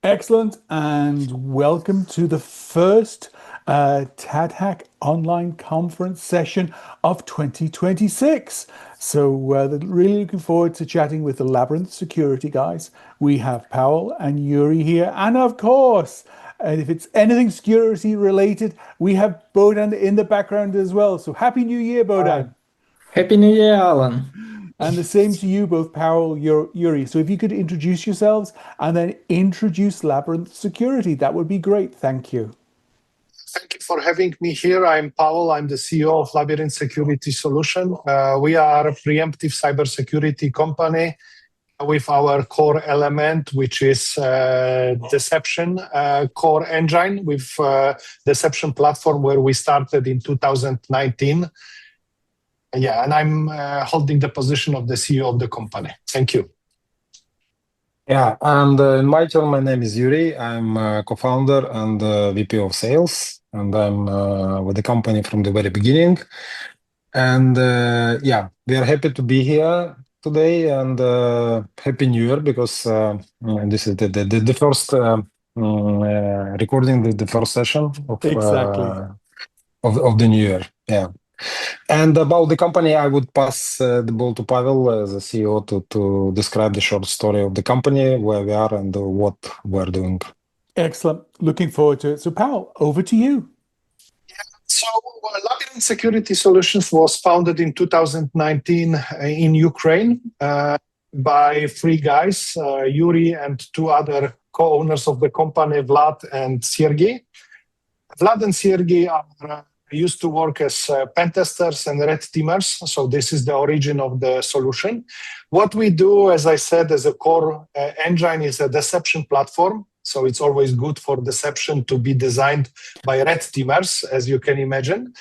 Excellent, and welcome to the first TADHack online conference session of 2026. So really looking forward to chatting with the Labyrinth Security guys. We have Paweł and Yuriy here, and of course, and if it's anything security related, we have Bohdan in the background as well. So Happy New Year, Bohdan. Happy New Year, Alan. And the same to you both, Paweł, Yuriy. So if you could introduce yourselves and then introduce Labyrinth Security, that would be great. Thank you. Thank you for having me here. I'm Paweł. I'm the CEO of Labyrinth Security Solution. We are a preemptive cybersecurity company with our core element, which is deception core engine with deception platform where we started in 2019. Yeah, and I'm holding the position of the CEO of the company. Thank you. Yeah, and in my turn, my name is Yuriy. I'm a co-founder and VP of sales, and I'm with the company from the very beginning. And yeah, we are happy to be here today, and Happy New Year, because this is the first recording, the first session of Exactly. of the new year. Yeah. And about the company, I would pass the ball to Paweł as a CEO to describe the short story of the company, where we are and what we're doing. Excellent. Looking forward to it. So Paweł, over to you. So Labyrinth Security Solutions was founded in 2019 in Ukraine by three guys, Yuriy and two other co-owners of the company, Vlad and Sergey. Vlad and Sergey are used to work as pen testers and red teamers. So this is the origin of the solution. What we do, as I said, as a core engine is a deception platform. So it's always good for deception to be designed by red teamers, as you can imagine.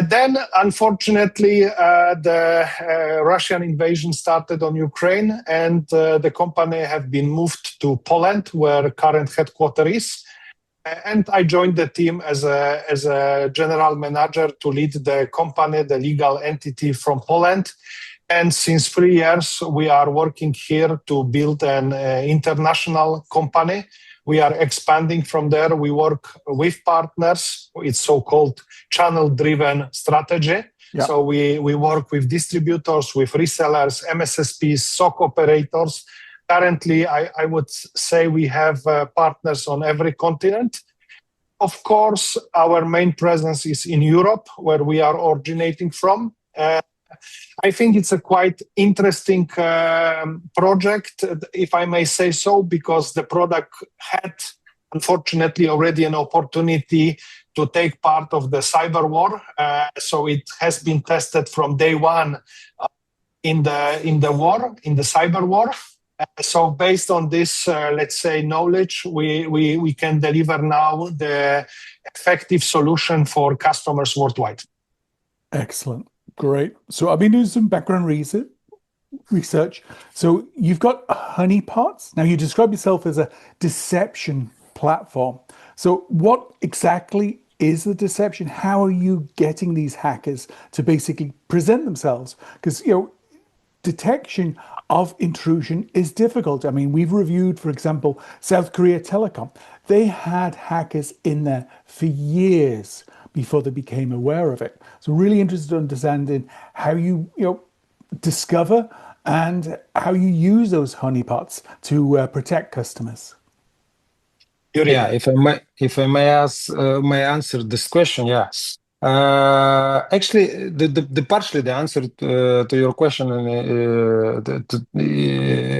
Then, unfortunately, the Russian invasion started on Ukraine, and the company have been moved to Poland, where current headquarters is. And I joined the team as a general manager to lead the company, the legal entity from Poland. And since 3 years, we are working here to build an international company. We are expanding from there. We work with partners. It's so-called channel-driven strategy. Yeah. So we work with distributors, with resellers, MSSPs, SOC operators. Currently, I would say we have partners on every continent. Of course, our main presence is in Europe, where we are originating from. I think it's a quite interesting project, if I may say so, because the product had, unfortunately, already an opportunity to take part of the cyber war. So it has been tested from day one in the cyber war. So based on this, let's say, knowledge, we can deliver now the effective solution for customers worldwide. Excellent. Great. So I've been doing some background research. So you've got honeypots. Now you describe yourself as a deception platform. So what exactly is the deception? How are you getting these hackers to basically present themselves? Because, detection of intrusion is difficult. I mean, we've reviewed, for example, South Korea Telecom. They had hackers in there for years before they became aware of it. So really interested in understanding how you discover and how you use those honeypots to protect customers. Yeah, if I may answer this question, yeah. Actually, the partially the answer to your question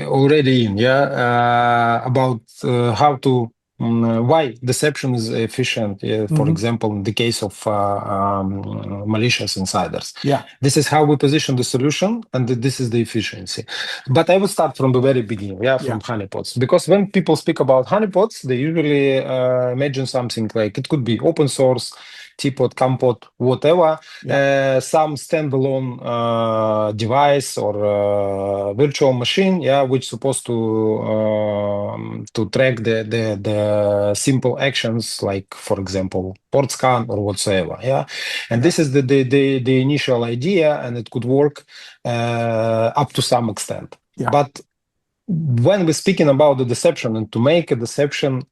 already in, about how to why deception is efficient. For example, in the case of malicious insiders. Yeah, this is how we position the solution, and this is the efficiency. But I will start from the very beginning, from honeypots, because when people speak about honeypots, they usually imagine something like it could be open source, teapot, compot, whatever, some standalone device or virtual machine, which supposed to track the simple actions, like, for example, port scan or whatsoever, and this is the initial idea, and it could work up to some extent. But when we're speaking about the deception and to make a deception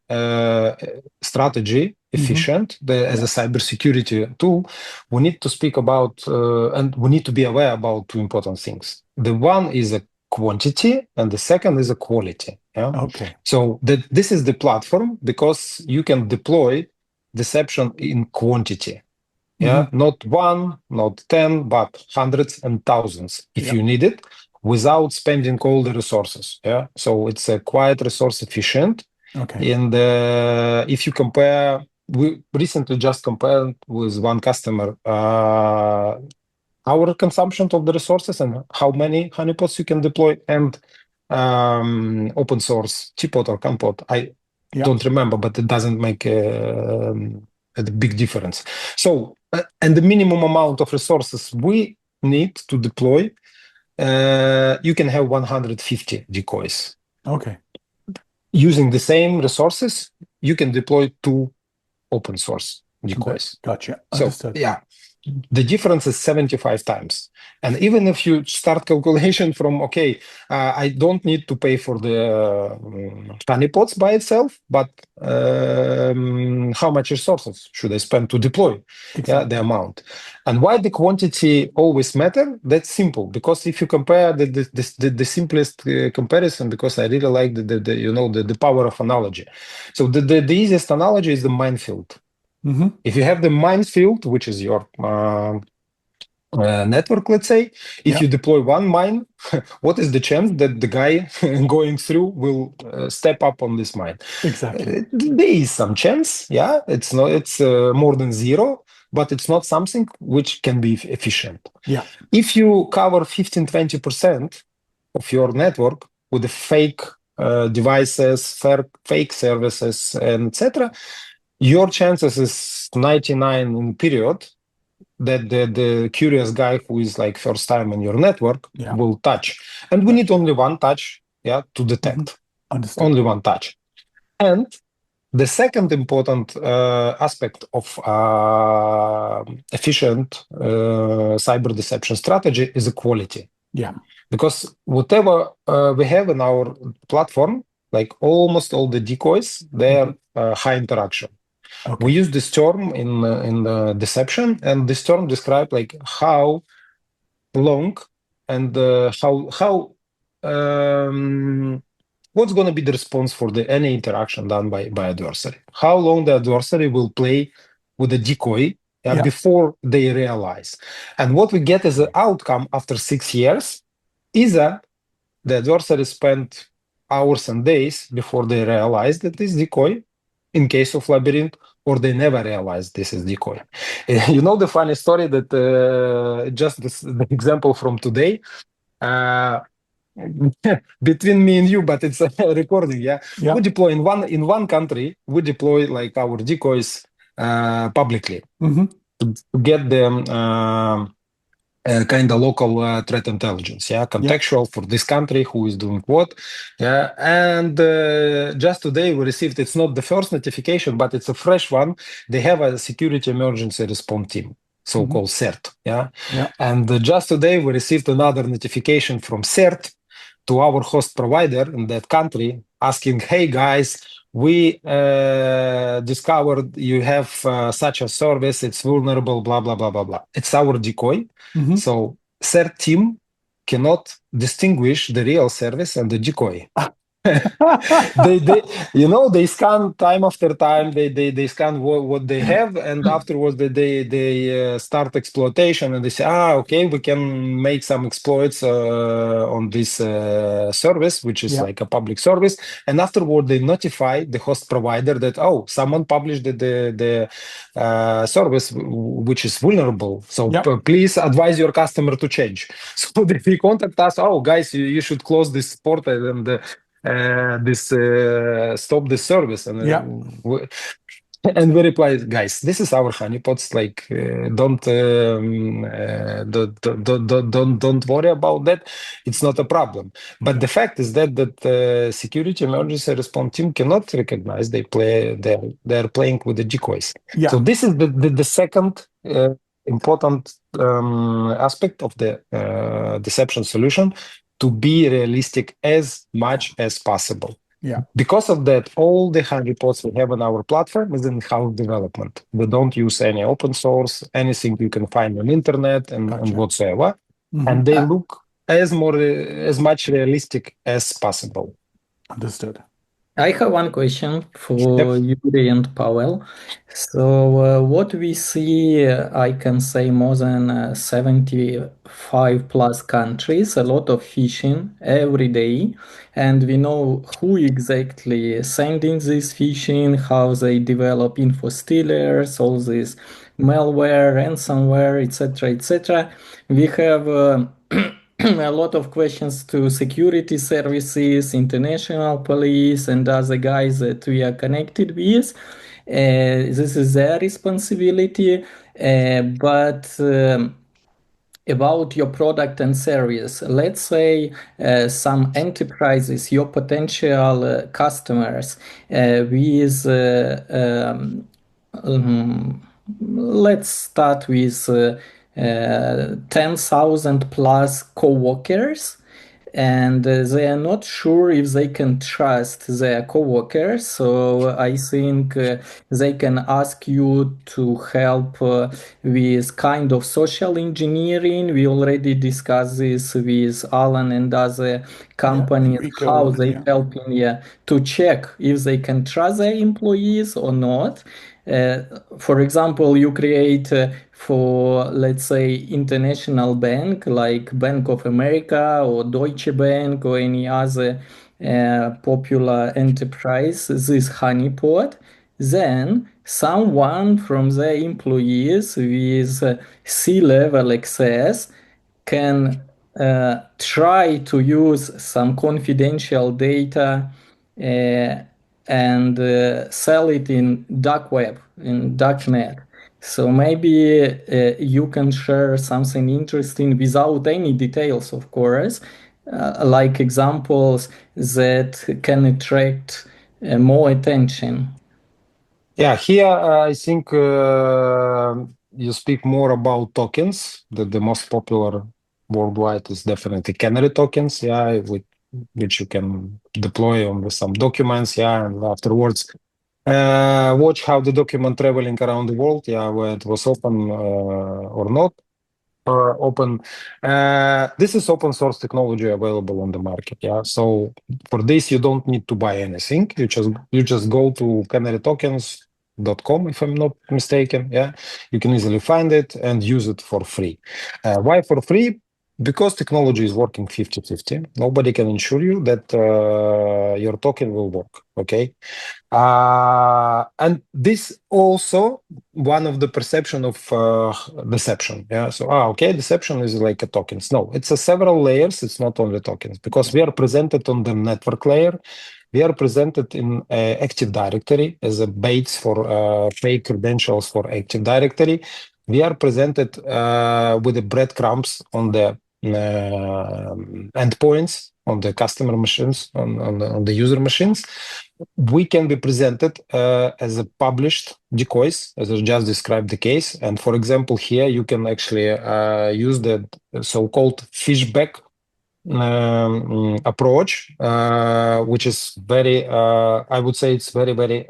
strategy efficient as a cybersecurity tool, we need to speak about and we need to be aware about two important things. The one is a quantity and the second is a quality. Yeah. Okay. So this is the platform because you can deploy deception in quantity. Yeah, not one, not 10, but hundreds and thousands if you need it, without spending all the resources. Yeah, so it's quite resource efficient. Okay. And if you compare, we recently just compared with one customer our consumption of the resources and how many honeypots you can deploy, and open source teapot or compot. I don't remember, but it doesn't make a big difference. So, and the minimum amount of resources we need to deploy, you can have 150 decoys. Okay. Using the same resources, you can deploy 2 open source decoys. Gotcha. So, Understood. yeah, the difference is 75 times. And even if you start calculation from, okay, I don't need to pay for the honeypots by itself, but how much resources should I spend to deploy the amount? And why the quantity always matter? That's simple, because if you compare the simplest comparison, because I really like the power of analogy. So the easiest analogy is the minefield. If you have the minefield, which is your network, let's say, if you deploy one mine, what is the chance that the guy going through will step up on this mine? Exactly. There is some chance, it's not, it's more than zero, but it's not something which can be efficient. Yeah. If you cover 15-20% of your network with the fake devices, fake services, and etc., your chances is 99 in period that the curious guy who is like first time in your network will touch. And we need only one touch to detect. Understood. Only one touch. And the second important aspect of efficient cyber deception strategy is the quality. Yeah. Because whatever we have in our platform, like almost all the decoys, they're high interaction. Okay. We use this term in the deception, and this term describes like how long and how what's going to be the response for any interaction done by adversary. How long the adversary will play with the decoy before they realize. And what we get as an outcome after 6 years is that the adversary spent hours and days before they realize that this decoy, in case of Labyrinth, or they never realize this is decoy. You know the funny story that just the example from today, between me and you, but it's a recording. We deploy in one country. We deploy like our decoys publicly to get them kind of local threat intelligence, contextual for this country, who is doing what, and just today we received, it's not the first notification, but it's a fresh one. They have a security emergency response team, so-called CERT, and just today we received another notification from CERT to our host provider in that country, asking, hey guys, we discovered you have such a service, it's vulnerable, blah, blah, blah, blah, blah. It's our decoy. So CERT team cannot distinguish the real service and the decoy. they scan time after time, they scan what they have, and afterwards they start exploitation, and they say, okay, we can make some exploits on this service, which is like a public service, and afterward they notify the host provider that, someone published the service which is vulnerable, so please advise your customer to change. So they contact us, guys, you should close this port and stop the service, and and we reply, guys, this is our honeypots, like don't worry about that, it's not a problem. But the fact is that security emergency response team cannot recognize they're playing with the decoys. So this is the second important aspect of the deception solution. to be realistic as much as possible. Yeah. Because of that, all the honeypots we have on our platform is in-house development. We don't use any open source, anything you can find on internet and Gotcha. whatsoever. Mhm. And they look as much realistic as possible. Understood. I have one question for Yuriy and Paweł. So, what we see, I can say more than 75 plus countries, a lot of phishing every day, and we know who exactly sending this phishing, how they develop info stealers, all this malware, ransomware, etc., etc. We have a lot of questions to security services, international police, and other guys that we are connected with. This is their responsibility, but about your product and service. Let's say some enterprises, your potential customers, with let's start with 10,000 plus co-workers, and they are not sure if they can trust their co-workers. So I think they can ask you to help with kind of social engineering. We already discussed this with Alan and other companies, Rico, how they yeah. help in to check if they can trust their employees or not. For example, you create for, let's say, international bank like Bank of America or Deutsche Bank or any other popular enterprise, this honeypot, then someone from their employees with C-level access can try to use some confidential data and sell it in dark web, in dark net. So maybe you can share something interesting without any details, of course, like examples that can attract more attention. Yeah, here I think you speak more about tokens. The most popular worldwide is definitely canary tokens, yeah, which you can deploy on some documents, yeah, and afterwards watch how the document traveling around the world, yeah, where it was open or not. Open. This is open source technology available on the market. Yeah. So for this, you don't need to buy anything. You just go to canarytokens.com, if I'm not mistaken. Yeah. You can easily find it and use it for free. Why for free? Because technology is working 50-50. Nobody can ensure you that your token will work. Okay. And this also one of the perception of deception. Yeah. So, okay, deception is like a tokens. No, it's a several layers. It's not only tokens because we are presented on the network layer. We are presented in Active Directory as a base for fake credentials for Active Directory. We are presented with the breadcrumbs on the endpoints on the customer machines, on the user machines. We can be presented as a published decoys, as I just described the case. And for example, here you can actually use the so-called fishback approach, which is very, I would say it's very, very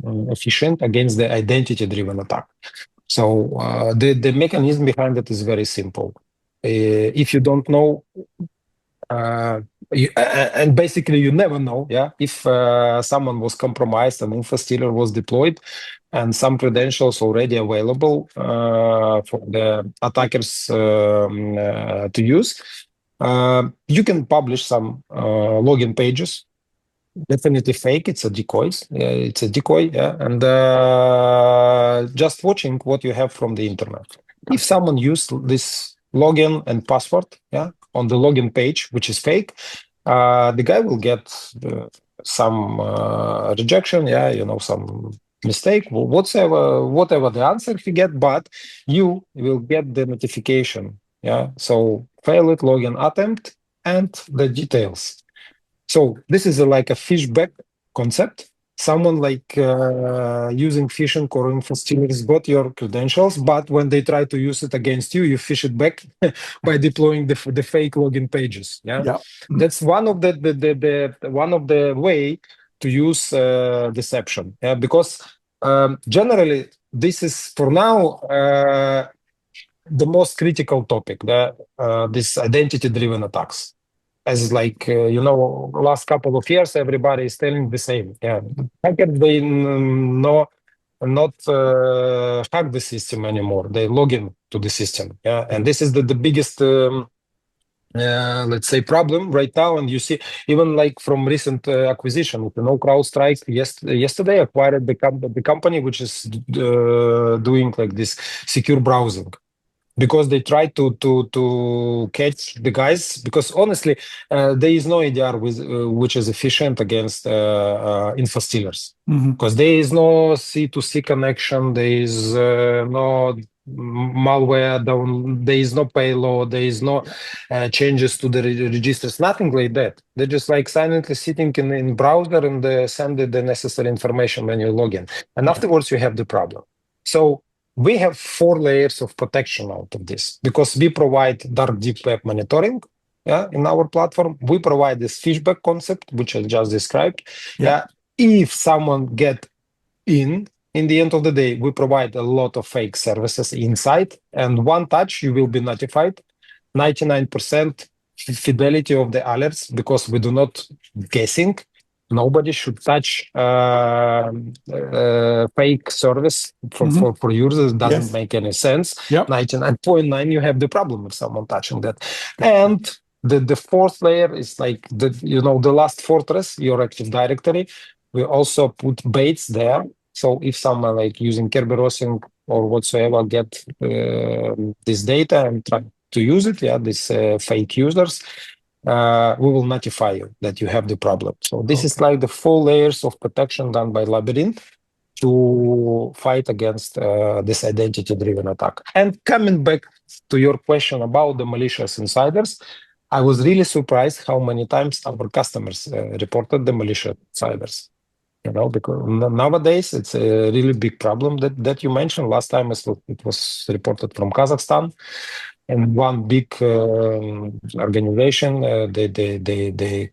efficient against the identity-driven attack. So the mechanism behind it is very simple. If you don't know, and basically you never know, yeah, if someone was compromised and info stealer was deployed and some credentials already available for the attackers to use, you can publish some login pages. Definitely fake. It's a decoy. It's a decoy, yeah, and just watching what you have from the internet. If someone used this login and password, yeah, on the login page, which is fake, the guy will get some rejection, yeah, some mistake, whatever the answer he get, but you will get the notification, yeah. So failed login attempt and the details. So this is like a fishback concept. someone like using phishing or info-stealers got your credentials, but when they try to use it against you, you phish it back by deploying the fake login pages. Yeah. That's one of the way to use deception. Because generally this is for now the most critical topic, this identity-driven attacks. As like, last couple of years, everybody is telling the same. Hackers, they not hack the system anymore. They log in to the system. And this is the biggest, let's say, problem right now. And you see, even like from recent acquisition, CrowdStrike yesterday acquired the company which is doing like this secure browsing. Because they try to catch the guys. Because honestly, there is no EDR which is efficient against info stealers. Because there is no C2C connection, there is no malware down, there is no payload, there is no changes to the registers, nothing like that. They're just like silently sitting in browser and send the necessary information when you log in. And afterwards you have the problem. So we have 4 layers of protection out of this because we provide dark deep web monitoring in our platform. We provide this fishback concept, which I just described. If someone get in the end of the day, we provide a lot of fake services inside, and one touch, you will be notified. 99% fidelity of the alerts because we do not guessing. Nobody should touch fake service for users. It doesn't make any sense. 99.9, you have the problem with someone touching that. And the 4th layer is like the last fortress, your Active Directory. We also put baits there. So if someone like using Kerberos or whatsoever get this data and try to use it, these fake users, we will notify you that you have the problem. So this is like the 4 layers of protection done by Labyrinth to fight against this identity-driven attack. And coming back to your question about the malicious insiders, I was really surprised how many times our customers reported the malicious insiders. Because nowadays it's a really big problem that you mentioned. Last time it was reported from Kazakhstan. And one big organization, they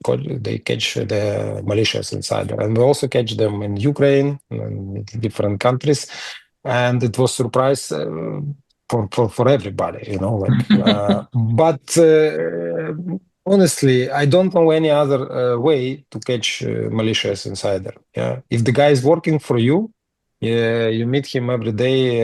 catch the malicious insider, and we also catch them in Ukraine and different countries, and it was surprise for everybody, But honestly, I don't know any other way to catch malicious insider. If the guy is working for you. You meet him every day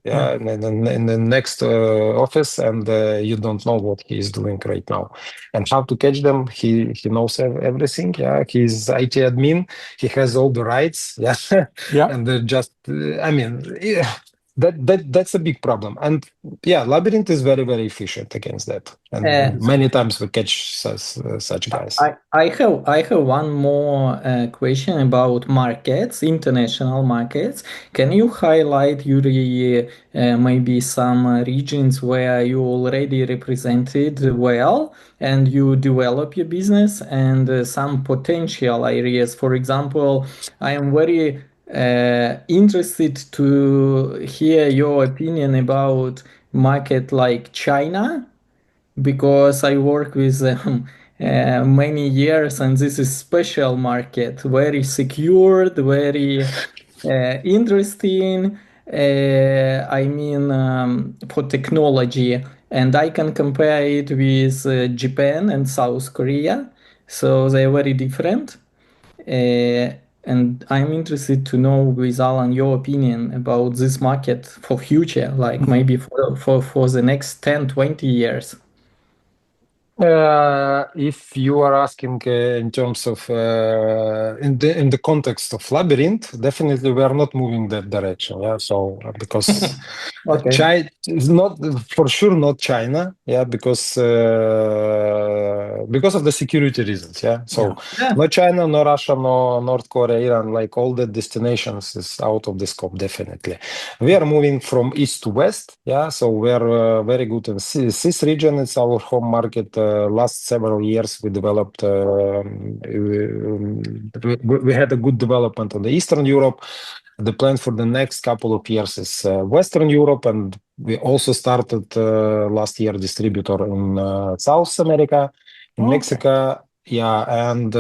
in the next office, and you don't know what he is doing right now. And how to catch them, he knows everything. He's IT admin. He has all the rights. And they're just, that's a big problem. And Labyrinth is very, very efficient against that. And many times we catch such guys. I have one more question about markets, international markets. Can you highlight, Yuriy, maybe some regions where you already represented well and you develop your business, and some potential areas? For example, I am very interested to hear your opinion about market like China, because I work with many years, and this is special market, very secured, very interesting. For technology, and I can compare it with Japan and South Korea, so they're very different. And I'm interested to know, with Alan, your opinion about this market for future, like maybe for the next 10, 20 years. If you are asking in terms of in the context of Labyrinth, definitely we are not moving that direction. So because China is not, for sure, not China. Because of the security reasons. So no China, no Russia, no North Korea, Iran, like all the destinations is out of the scope. Definitely, we are moving from east to west. So we are very good in CIS region. It's our home market. last several years we developed. We had a good development on the Eastern Europe. The plan for the next couple of years is Western Europe, and we also started last year distributor in South America, in Mexico. Yeah, and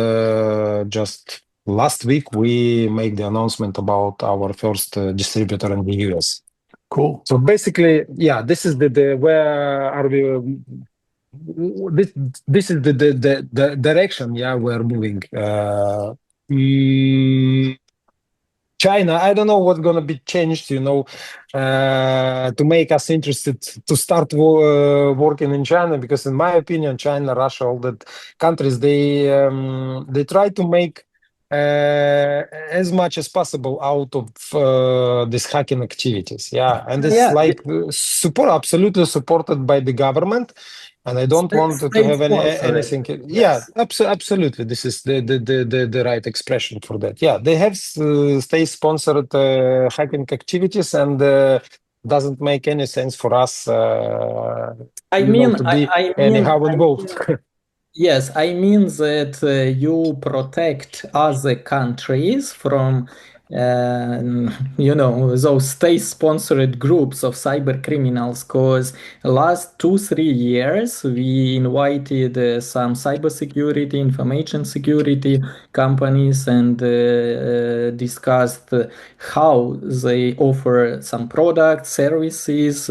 just last week we made the announcement about our first distributor in the US. Cool. So basically, yeah, this is the where are we? This is the direction. Yeah, we're moving. China, I don't know what's gonna be changed, to make us interested to start working in China, because in my opinion, China, Russia, all that countries, they try to make as much as possible out of these hacking activities. Yeah, and it's absolutely supported by the government. And I don't want to have anything. Yeah, absolutely. This is the right expression for that. Yeah, they have state-sponsored hacking activities, and doesn't make any sense for us. To be anyhow involved. Yes, I mean that you protect other countries from, those state-sponsored groups of cyber criminals. Because last 2-3 years, we invited some cybersecurity, information security companies, and discussed how they offer some products, services,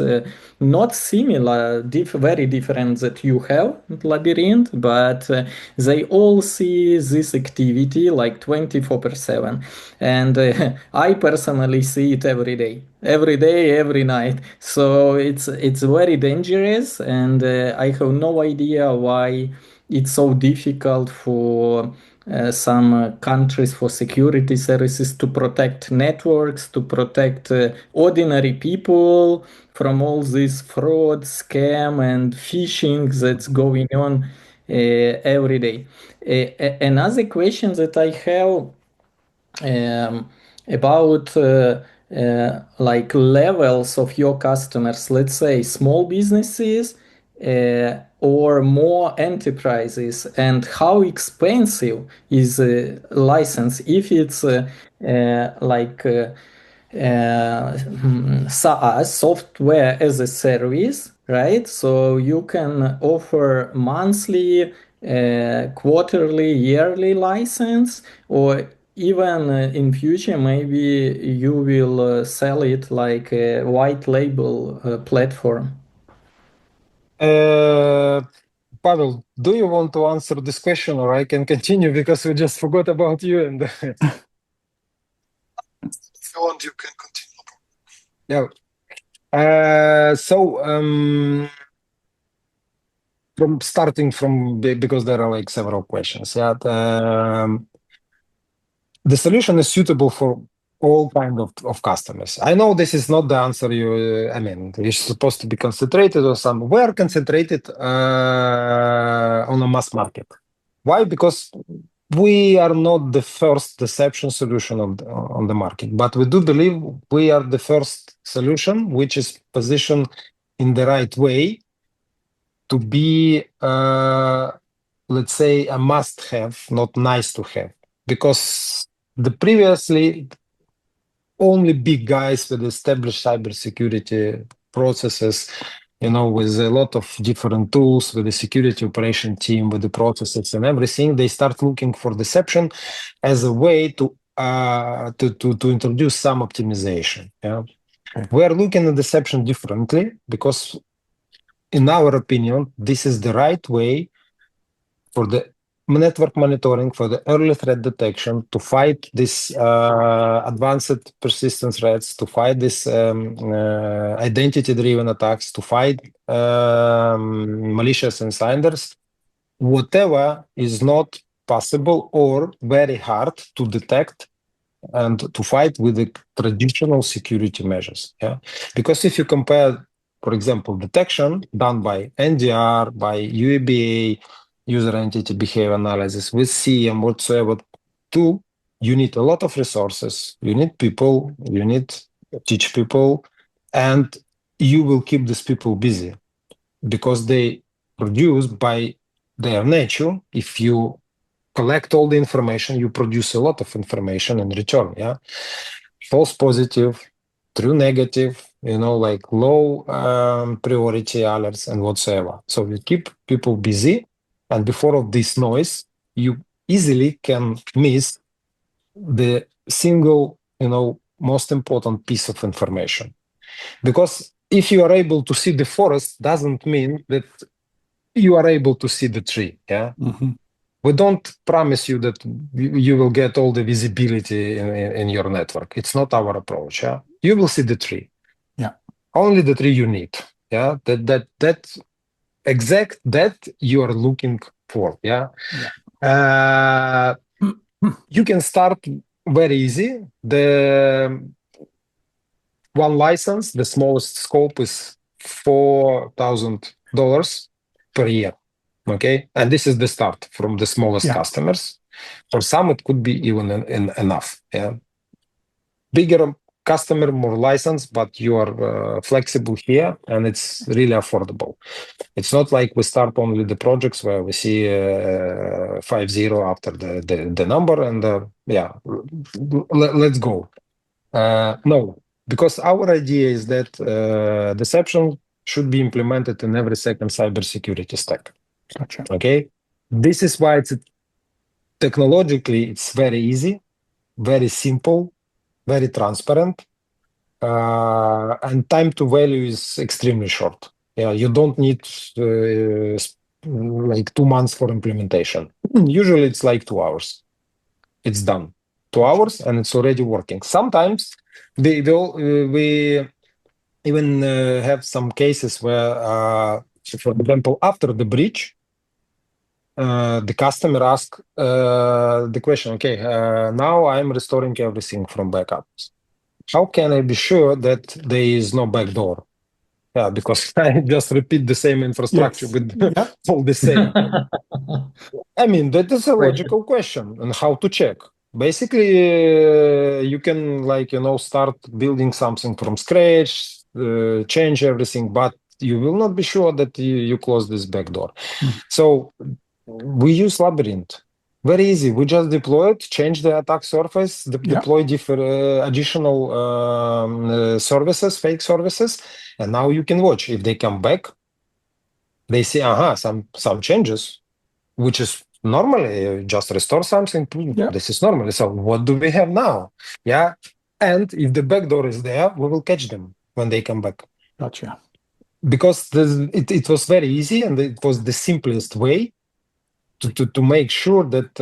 not similar, very different that you have at Labyrinth, but they all see this activity like 24/7. And I personally see it every day, every night. So it's very dangerous, and I have no idea why it's so difficult for some countries, for security services, to protect networks, to protect ordinary people from all this fraud, scam, and phishing that's going on every day. Another question that I have about like levels of your customers, let's say small businesses or more enterprises, and how expensive is a license if it's SaaS, software as a service, right? So you can offer monthly, quarterly, yearly license, or even in future, maybe you will sell it like a white label platform. Paweł, do you want to answer this question, or I can continue, because we just forgot about you? And if you want, you can continue. Yeah. From starting from, because there are like several questions. Yeah. The solution is suitable for all kind of customers. I know this is not the answer you're supposed to be concentrated on some. We're concentrated on a mass market. Why? Because we are not the first deception solution on the market, but we do believe we are the first solution which is positioned in the right way to be, let's say, a must-have, not nice to have. Because the previously only big guys with established cybersecurity processes, with a lot of different tools, with the security operation team, with the processes and everything, they start looking for deception as a way to introduce some optimization. Yeah, we are looking at deception differently, because, in our opinion, this is the right way for the network monitoring, for the early threat detection, to fight this advanced persistent threats, to fight this identity-driven attacks, to fight malicious insiders, whatever is not possible or very hard to detect and to fight with the traditional security measures. Yeah, because if you compare, for example, detection done by NDR, by UABA, user entity behavior analysis, with CM, whatsoever tool, you need a lot of resources, you need people, you need to teach people, and you will keep these people busy, because they produce by their nature, if you collect all the information, you produce a lot of information in return. Yeah, false positive, true negative, like low priority alerts and whatsoever. So you keep people busy, and before of this noise, you easily can miss the single, most important piece of information. Because if you are able to see the forest, doesn't mean that you are able to see the tree. Yeah. We don't promise you that you will get all the visibility in your network. It's not our approach. Yeah, you will see the tree. Yeah, only the tree you need. Yeah, that exact that you are looking for. Yeah, you can start very easy. The one license, the smallest scope is $4,000 per year. Okay, and this is the start from the smallest customers. For some, it could be even enough. Yeah, bigger customer, more license, but you are flexible here, and it's really affordable. It's not like we start only the projects where we see 50 after the number, and let's go. No, because our idea is that deception should be implemented in every second cybersecurity stack. Gotcha. Okay, this is why it's technologically it's very easy, very simple, very transparent, and time to value is extremely short. Yeah, you don't need like 2 months for implementation. Usually it's like 2 hours. It's done. 2 hours and it's already working. Sometimes we even have some cases where, for example, after the breach, the customer asks the question, okay, now I'm restoring everything from backups. How can I be sure that there is no backdoor? Yeah, because I just repeat the same infrastructure with all the same. I mean, that is a logical question, and how to check. Basically, you can start building something from scratch, change everything, but you will not be sure that you close this backdoor. So we use Labyrinth. Very easy. We just deploy it, change the attack surface, deploy different additional services, fake services, and now you can watch. If they come back, they see, some changes, which is normally just restore something. This is normally. So what do we have now? Yeah, and if the backdoor is there, we will catch them when they come back. Gotcha. Because it was very easy, and it was the simplest way to make sure that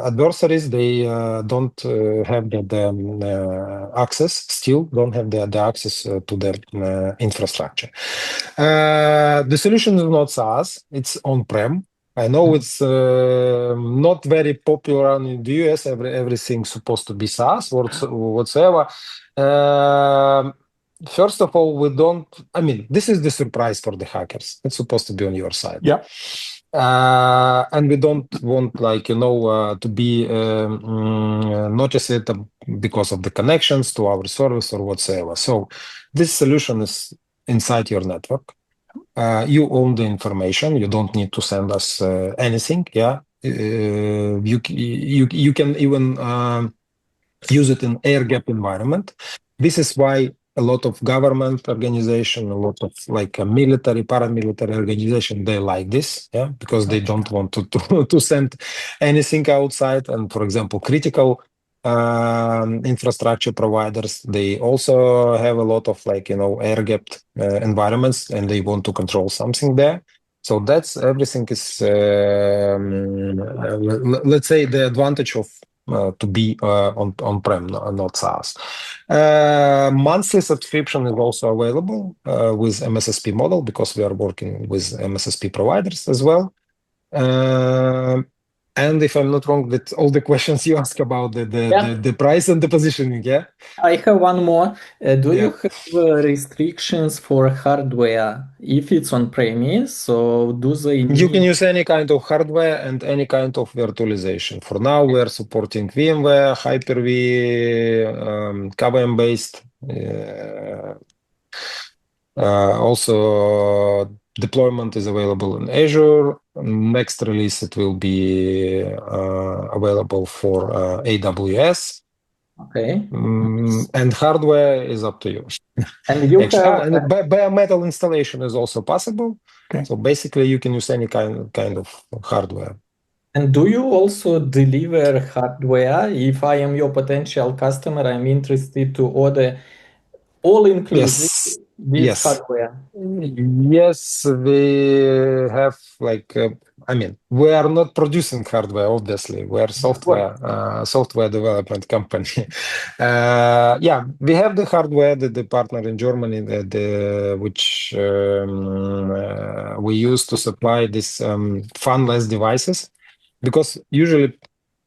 adversaries they don't have the access, still don't have the access to the infrastructure. The solution is not SaaS, it's on-prem. I know it's not very popular in the US. Everything's supposed to be SaaS or whatsoever. First of all, this is the surprise for the hackers. It's supposed to be on your side. Yeah. And we don't want to be notice it because of the connections to our service or whatsoever. So this solution is inside your network. You own the information. You don't need to send us anything. Yeah, you can even use it in air-gap environment. This is why a lot of government organization, a lot of military, paramilitary organization, they like this, because they don't want to send anything outside. And for example, critical infrastructure providers, they also have a lot of air-gapped environments, and they want to control something there. So that's everything is let's say the advantage of to be on-prem, not SaaS. Monthly subscription is also available with MSSP model, because we are working with MSSP providers as well. And if I'm not wrong, that all the questions you ask about the price and the positioning, I have one more. Do you have restrictions for hardware if it's on premise? So do they You can use any kind of hardware and any kind of virtualization. For now, we are supporting VMware, Hyper-V, KVM based, also deployment is available in Azure. Next release, it will be available for AWS. Okay. And hardware is up to you. And you Actually, have and bare metal installation is also possible. Okay. So basically, you can use any kind of hardware. and do you also deliver hardware? If I am your potential customer, I'm interested to order all inclusive this Yes. hardware. Yes, we have we are not producing hardware, obviously. We are software development company. We have the hardware, the partner in Germany, which we use to supply these fanless devices, because usually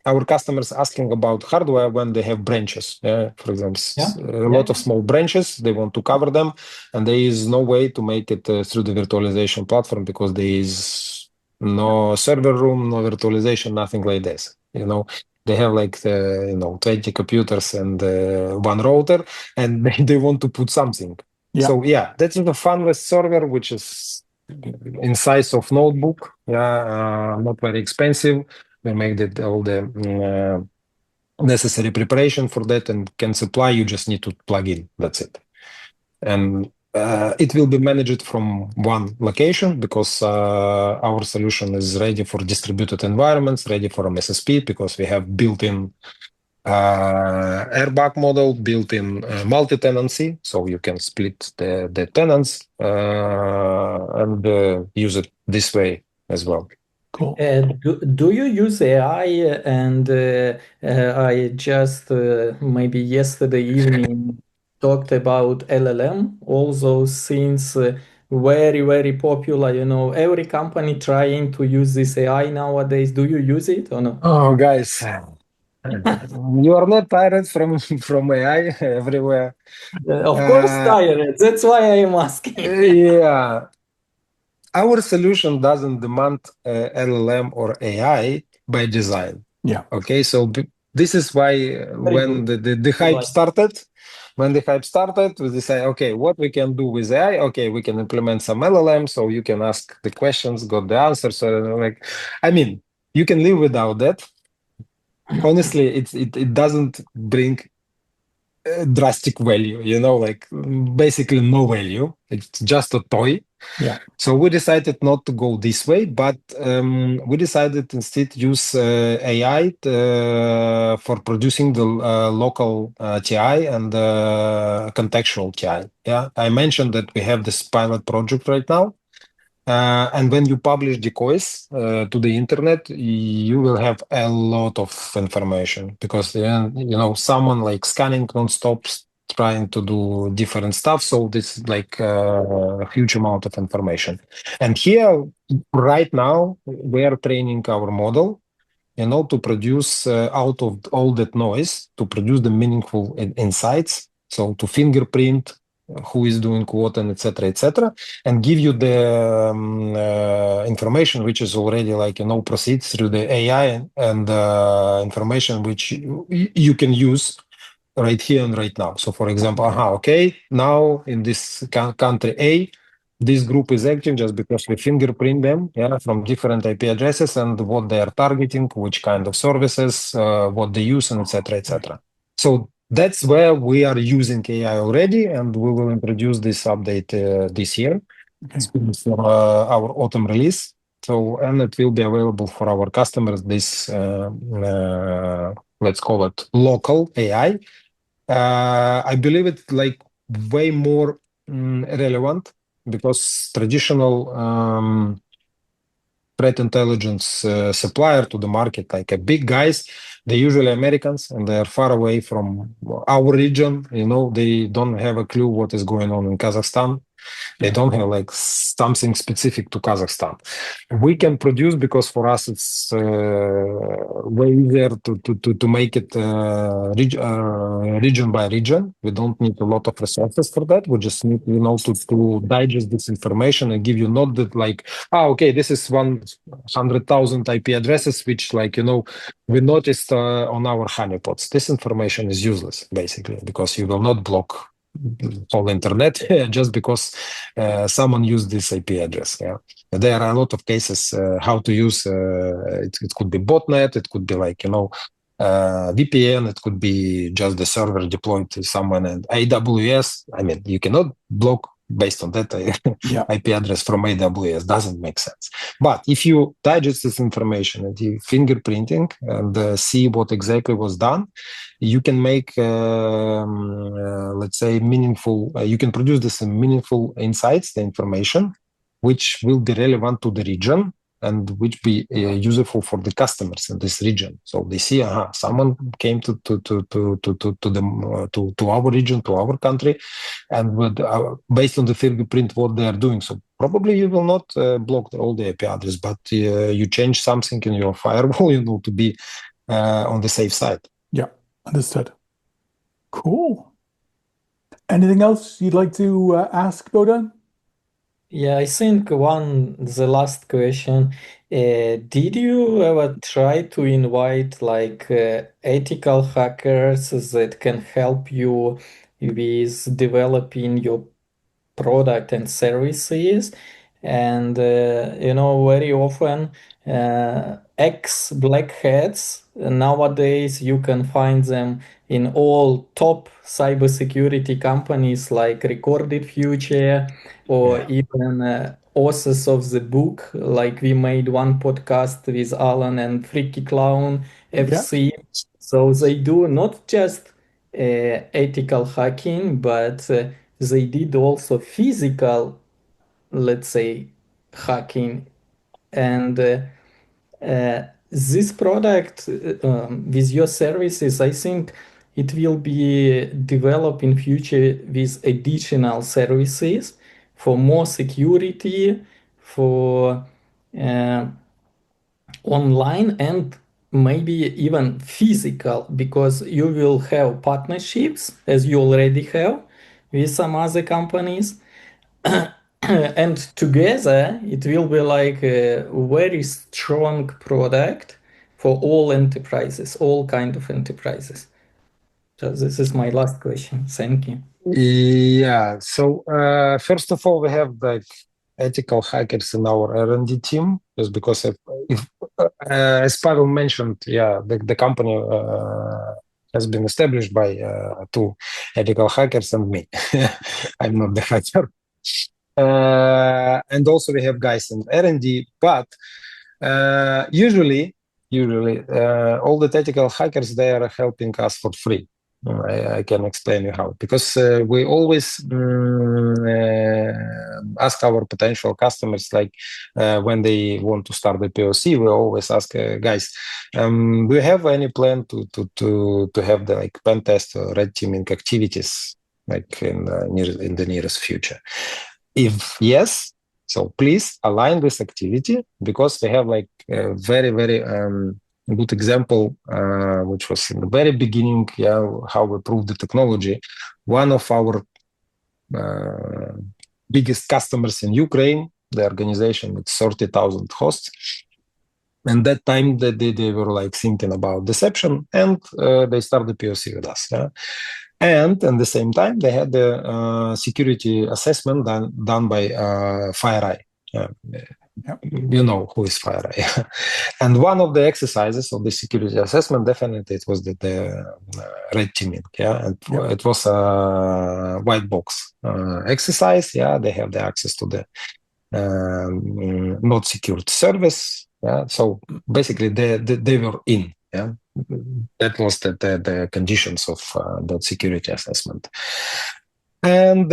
our customers asking about hardware when they have branches. For example, a lot of small branches, they want to cover them, and there is no way to make it through the virtualization platform, because there is no server room, no virtualization, nothing like this. They have 20 computers and one router, and they want to put something. Yeah. So that's a fanless server, which is in size of notebook. Not very expensive. We make all the necessary preparation for that and can supply. You just need to plug in. That's it. And it will be managed from one location, because our solution is ready for distributed environments, ready for MSSP, because we have built-in airbag model, built-in multi-tenancy, so you can split the tenants and use it this way as well. Cool. Do you use AI? And I just maybe yesterday evening talked about LLM. All those things very, very popular. Every company trying to use this AI nowadays. Do you use it or no? Oh, guys, you are not tired from AI everywhere. Of course, tired. That's why I am asking. Yeah. Our solution doesn't demand LLM or AI by design. Yeah. Okay, so this is why when the hype started, we decided, okay, what we can do with AI? Okay, we can implement some LLM, so you can ask the questions, got the answers. So you can live without that. Honestly, it doesn't bring drastic value, basically no value. It's just a toy. Yeah. So we decided not to go this way, but we decided instead use AI for producing the local TI and contextual TI. Yeah, I mentioned that we have this pilot project right now. And when you publish decoys to the internet, you will have a lot of information, because someone scanning non-stop, trying to do different stuff. So this is a huge amount of information. And here, right now, we are training our model, to produce out of all that noise, to produce the meaningful insights. So to fingerprint who is doing what, and etc., and give you the information which is already proceeds through the AI and information which you can use right here and right now. So for example, now in this country A, this group is active just because we fingerprint them from different IP addresses and what they are targeting, which kind of services, what they use, and etc. So that's where we are using AI already, and we will introduce this update this year for our autumn release. So, and it will be available for our customers, this, let's call it local AI. I believe it's way more relevant, because traditional threat intelligence supplier to the market, a big guys, they're usually Americans, and they are far away from our region. They don't have a clue what is going on in Kazakhstan. They don't have something specific to Kazakhstan. We can produce, because for us it's way easier to make it region by region. We don't need a lot of resources for that. We just need to digest this information and give you not that this is 100,000 IP addresses which we noticed on our honeypots. This information is useless basically, because you will not block whole internet just because someone used this IP address. Yeah, there are a lot of cases how to use. It could be botnet. It could be like VPN. It could be just the server deployed to someone and AWS. I mean, you cannot block based on that IP address from AWS. Doesn't make sense. But if you digest this information and you fingerprinting and see what exactly was done, you can make, let's say, meaningful. You can produce this meaningful insights, the information, which will be relevant to the region and which be useful for the customers in this region. So they see, someone came to our region, to our country, and with, based on the fingerprint, what they are doing. So probably you will not block all the IP address, but you change something in your firewall, to be on the safe side. Yeah, understood. Cool. Anything else you'd like to ask, Bodan? Yeah, I think the last question. Did you ever try to invite like ethical hackers that can help you with developing your product and services? And very often ex-black hats, nowadays you can find them in all top cybersecurity companies like Recorded Future, or even authors of the book. Like we made one podcast with Alan and Freaky Clown FC. So they do not just ethical hacking, but they did also physical, let's say, hacking. And this product with your services, I think it will be developed in future with additional services for more security, for online, and maybe even physical, because you will have partnerships, as you already have, with some other companies. And together it will be like a very strong product for all enterprises, all kind of enterprises. So this is my last question. Thank you. Yeah. So first of all, we have like ethical hackers in our R&D team, just because if as Paweł mentioned, the company has been established by two ethical hackers and me. I'm not the hacker. And also we have guys in R&D, but usually all the ethical hackers, they are helping us for free. I can explain you how, because we always ask our potential customers, like when they want to start the POC, we always ask guys, do you have any plan to have the like pen test or red teaming activities like in the nearest future? If yes, so please align this activity, because they have like a very good example, which was in the very beginning, how we proved the technology. One of our biggest customers in Ukraine, the organization with 30,000 hosts, and that time they were like thinking about deception, and they started the POC with us. And at the same time, they had the security assessment done by FireEye. You know who is FireEye. And one of the exercises of the security assessment, definitely it was the red teaming. And it was a white box exercise. They have the access to the not secured service. So basically they were in. That was the conditions of that security assessment. And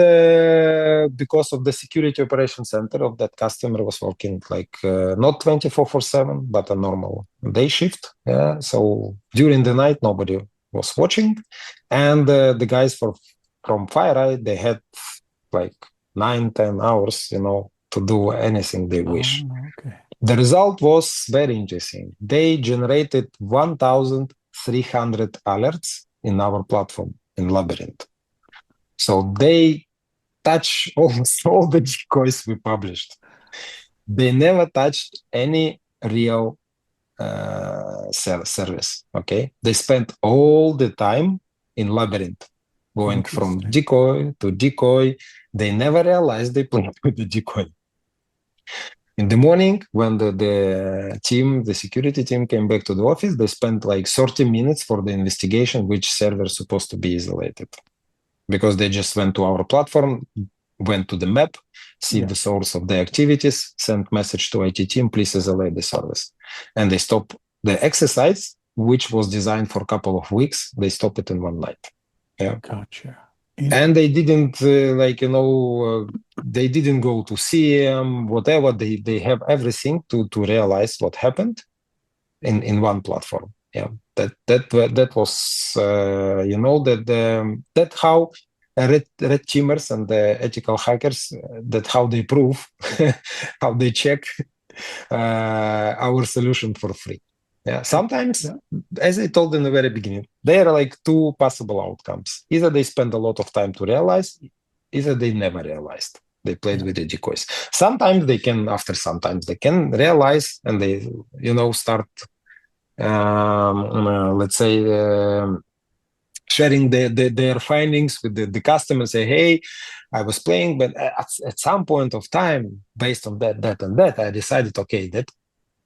because of the security operation center of that customer was working like not 24/7, but a normal day shift. So during the night, nobody was watching. And the guys from FireEye, they had like 9-10 hours, to do anything they wish. Okay. The result was very interesting. They generated 1,300 alerts in our platform in Labyrinth. So they touch almost all the decoys we published. They never touched any real service. Okay, they spent all the time in Labyrinth. going from Interesting. decoy to decoy. They never realized they played with the decoy. In the morning, when the security team came back to the office, they spent like 30 minutes for the investigation which server is supposed to be isolated. Because they just went to our platform, went to the map, see the source of the activities, sent message to IT team, please isolate the service. And they stop the exercise, which was designed for a couple of weeks. They stop it in one night. Yeah. Gotcha. And they didn't they didn't go to CM, whatever. They have everything to realize what happened in one platform. Yeah, that was that how red teamers and the ethical hackers that how they prove how they check our solution for free. Yeah, sometimes, as I told in the very beginning, there are like two possible outcomes. Either they spend a lot of time to realize, either they never realized. They played with the decoys. Sometimes they can realize and they, start, let's say, sharing their findings with the customer, say, hey, I was playing, but at some point of time, based on that, and that, I decided, okay, that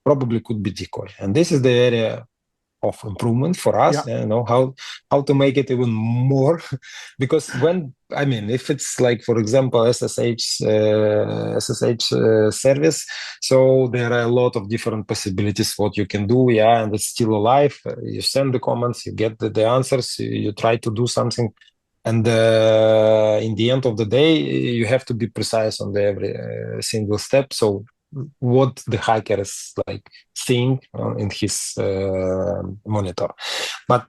probably could be decoy. And this is the area of improvement for us, how to make it even more. Because if it's like, for example, SSH service, so there are a lot of different possibilities what you can do, and it's still alive. You send the comments, you get the answers, you try to do something. And in the end of the day, you have to be precise on every single step. So what the hacker is like seeing in his monitor. But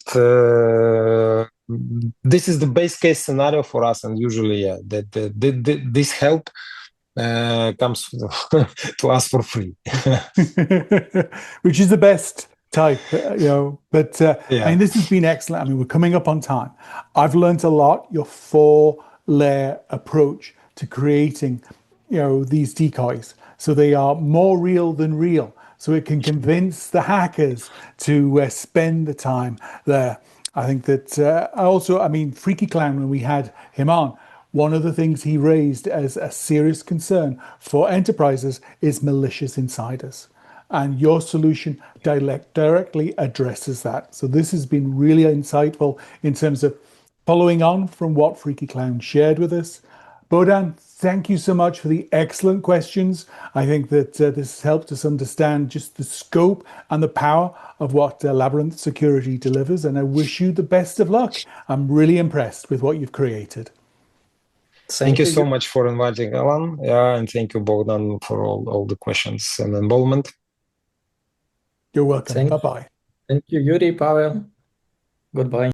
this is the base case scenario for us, and usually this help comes to us for free. Which is the best type, but this has been excellent. We're coming up on time. I've learned a lot. Your 4-layer approach to creating these decoys, so they are more real than real, so it can convince the hackers to spend the time there. I think that Freaky Clown, when we had him on, one of the things he raised as a serious concern for enterprises is malicious insiders. And your solution directly addresses that. So this has been really insightful in terms of following on from what Freaky Clown shared with us. Bohdan, thank you so much for the excellent questions. I think that this helped us understand just the scope and the power of what Labyrinth Security delivers. And I wish you the best of luck. I'm really impressed with what you've created. Thank you so much for inviting Alan. And thank you, Bohdan, for all the questions and involvement. You're welcome. Bye-bye. Thank you, Yuriy, Paweł. Goodbye.